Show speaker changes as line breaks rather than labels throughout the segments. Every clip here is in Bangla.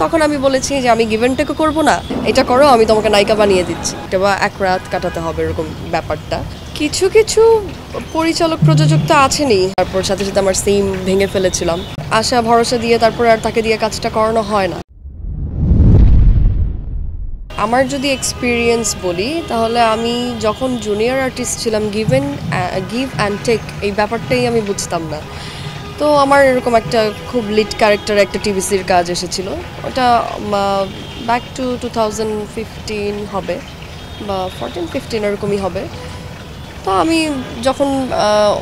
তখন আমি বলেছি যে আমি গিভ অ্যান্ড টেকও করবো না, এটা করো, আমি তোমাকে নায়িকা বানিয়ে দিচ্ছি, এটা বা এক রাত কাটাতে হবে এরকম ব্যাপারটা। কিছু কিছু পরিচালক প্রযোজক তো আছেনই, তারপর সাথে সাথে আমার সিম ভেঙে ফেলেছিলাম, আশা ভরসা দিয়ে তারপর আর তাকে দিয়ে কাজটা করানো হয় না। আমার যদি এক্সপিরিয়েন্স বলি তাহলে আমি যখন জুনিয়র আর্টিস্ট ছিলাম গিভ অ্যান্ড টেক এই ব্যাপারটাই আমি বুঝতাম না। তো আমার এরকম একটা খুব লিড ক্যারেক্টার একটা টিভিসির কাজ এসেছিল, ওটা ব্যাক টু 2015 হবে বা 14-15 এরকমই হবে। তো আমি যখন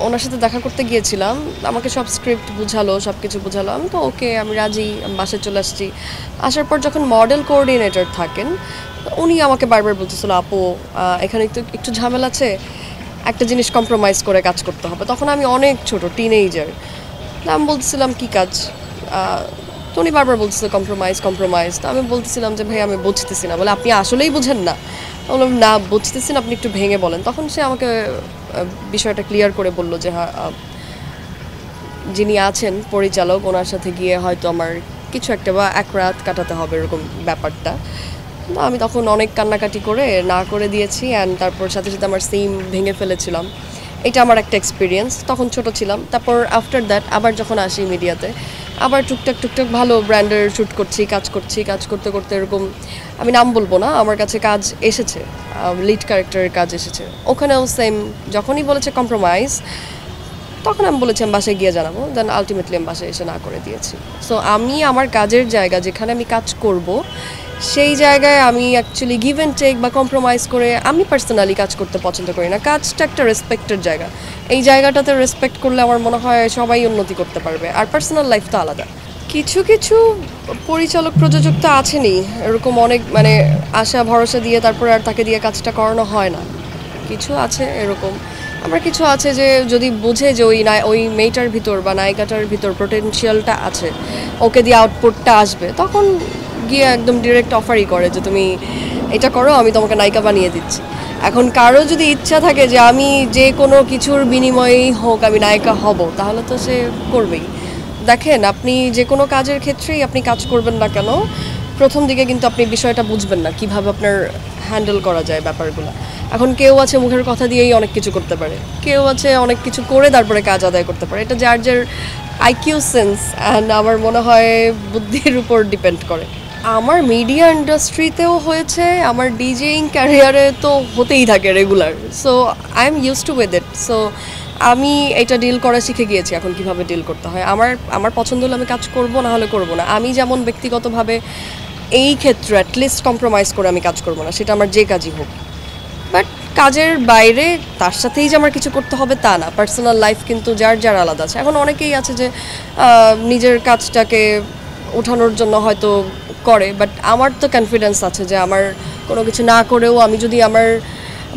ওনার সাথে দেখা করতে গিয়েছিলাম, আমাকে সব স্ক্রিপ্ট বুঝালো, সব কিছু বুঝালো, আমি তো ওকে, আমি রাজি, আমি বাসায় চলে আসছি। আসার পর যখন মডেল কোঅর্ডিনেটর থাকেন উনি আমাকে বারবার বলতেছিল, আপু এখানে একটু ঝামেলা আছে, একটা জিনিস কম্প্রোমাইজ করে কাজ করতে হবে। তখন আমি অনেক ছোট টিনেজার, আমি বলতেছিলাম কী কাজ, তো উনি বারবার বলতেছিল কম্প্রোমাইজ। তো আমি বলতেছিলাম যে ভাই আমি বুঝতেছি না, বলে আপনি আসলেই বুঝেন না? বললাম না বুঝতেছি না, আপনি একটু ভেঙে বলেন। তখন সে আমাকে বিষয়টা ক্লিয়ার করে বলল যে হ্যাঁ, যিনি আছেন পরিচালক ওনার সাথে গিয়ে হয়তো আমার কিছু একটা বা এক রাত কাটাতে হবে এরকম ব্যাপারটা। তো আমি তখন অনেক কান্নাকাটি করে না করে দিয়েছি, অ্যান্ড তারপর সাথে সাথে আমার সিম ভেঙে ফেলেছিলাম। এটা আমার একটা এক্সপিরিয়েন্স, তখন ছোট ছিলাম। তারপর আফটার দ্যাট আবার যখন আসি মিডিয়াতে, আবার টুকটাক ভালো ব্র্যান্ডের শ্যুট করছি, কাজ করতে করতে এরকম, আমি নাম বলবো না, আমার কাছে কাজ এসেছে, লিড ক্যারেক্টারের কাজ এসেছে। ওখানেও সেম, যখনই বলেছে কম্প্রোমাইজ তখন আমি বলেছি আমি বাসায় গিয়ে জানাবো, দেন আলটিমেটলি আমি বাসায় এসে না করে দিয়েছি। সো আমি আমার কাজের জায়গা যেখানে আমি কাজ করব সেই জায়গায় আমি অ্যাকচুয়ালি গিভ অ্যান্ড টেক বা কম্প্রোমাইজ করে আমি পার্সোনালি কাজ করতে পছন্দ করি না। কাজটা একটা রেসপেক্টের জায়গা, এই জায়গাটাতে রেসপেক্ট করলে আমার মনে হয় সবাই উন্নতি করতে পারবে, আর পার্সোনাল লাইফ তো আলাদা। কিছু কিছু পরিচালক প্রযোজক তো আছেনই, এরকম অনেক মানে আশা ভরসা দিয়ে তারপর আর তাকে দিয়ে কাজটা করানো হয় না। কিছু আছে এরকম, আবার কিছু আছে যে যদি বুঝে যে ওই মেয়েটার ভিতর বা নায়িকাটার ভিতর পোটেনশিয়ালটা আছে, ওকে দিয়ে আউটপুটটা আসবে, তখন গিয়ে একদম ডিরেক্ট অফারই করে যে তুমি এটা করো, আমি তোমাকে নায়িকা বানিয়ে দিচ্ছি। এখন কারো যদি ইচ্ছা থাকে যে আমি যে কোনো কিছুর বিনিময়েই হোক আমি নায়িকা হব, তাহলে তো সে করবেই। দেখেন, আপনি যে কোনো কাজের ক্ষেত্রেই আপনি কাজ করবেন না কেন, প্রথম দিকে কিন্তু আপনি বিষয়টা বুঝবেন না কীভাবে আপনার হ্যান্ডেল করা যায় ব্যাপারগুলো। এখন কেউ আছে মুখের কথা দিয়েই অনেক কিছু করতে পারে, কেউ আছে অনেক কিছু করে তারপরে কাজ আদায় করতে পারে, এটা যার যার আইকিউ সেন্স অ্যান্ড আমার মনে হয় বুদ্ধির উপর ডিপেন্ড করে। আমার মিডিয়া ইন্ডাস্ট্রিতেও হয়েছে, আমার ডিজেইং ক্যারিয়ারে তো হতেই থাকে regular, so I am use to with it. So আমি এটা ডিল করা শিখে গিয়েছি এখন কিভাবে ডিল করতে হয়। আমার পছন্দ হলে আমি কাজ করব, না হলে করব না। আমি যেমন ব্যক্তিগতভাবে এই ক্ষেত্রে অ্যাটলিস্ট কম্প্রোমাইজ করে আমি কাজ করব না, সেটা আমার যে কাজই হোক। বাট কাজের বাইরে তার সাথেই যে আমার কিছু করতে হবে তা না, পার্সোনাল লাইফ কিন্তু যার যার আলাদা আছে। এখন অনেকেই আছে যে নিজের কাজটাকে ওঠানোর জন্য হয়তো করে, বাট আমার তো কনফিডেন্স আছে যে আমার কোনো কিছু না করেও আমি যদি আমার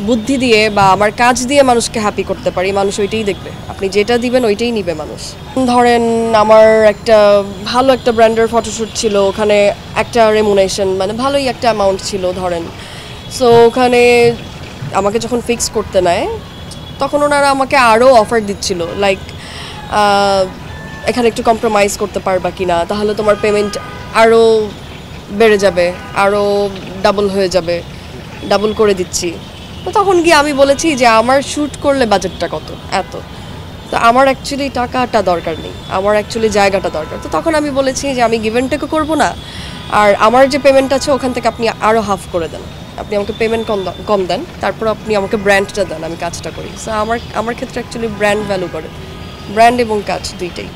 বুদ্ধি দিয়ে বা আমার কাজ দিয়ে মানুষকে হ্যাপি করতে পারি, মানুষ ওইটাই দেখবে। আপনি যেটা দিবেন ওইটাই নিবে মানুষ। ধরেন আমার একটা ভালো একটা ব্র্যান্ডের ফটোশ্যুট ছিল, ওখানে একটা রেমুনেশন মানে ভালোই একটা অ্যামাউন্ট ছিল ধরেন। সো ওখানে আমাকে যখন ফিক্স করতে নেয় তখন ওনারা আমাকে আরও অফার দিচ্ছিল, লাইক এখানে একটু কম্প্রোমাইজ করতে পারবা কি না, তাহলে তোমার পেমেন্ট আরও বেড়ে যাবে, আরও ডাবল হয়ে যাবে, ডাবল করে দিচ্ছি। তো তখন গিয়ে আমি বলেছি যে আমার শ্যুট করলে বাজেটটা কত, এত, তো আমার অ্যাকচুয়ালি টাকাটা দরকার নেই, আমার অ্যাকচুয়ালি জায়গাটা দরকার। তো তখন আমি বলেছি যে আমি গিভ অ্যান্ড টেকও করবো না, আর আমার যে পেমেন্ট আছে ওখান থেকে আপনি আরও হাফ করে দেন, আপনি আমাকে পেমেন্ট কম দেন, তারপর আপনি আমাকে ব্র্যান্ডটা দেন, আমি কাজটা করি। সো আমার ক্ষেত্রে অ্যাকচুয়ালি ব্র্যান্ড ভ্যালু করে, ব্র্যান্ড এবং কাজ দুইটাই।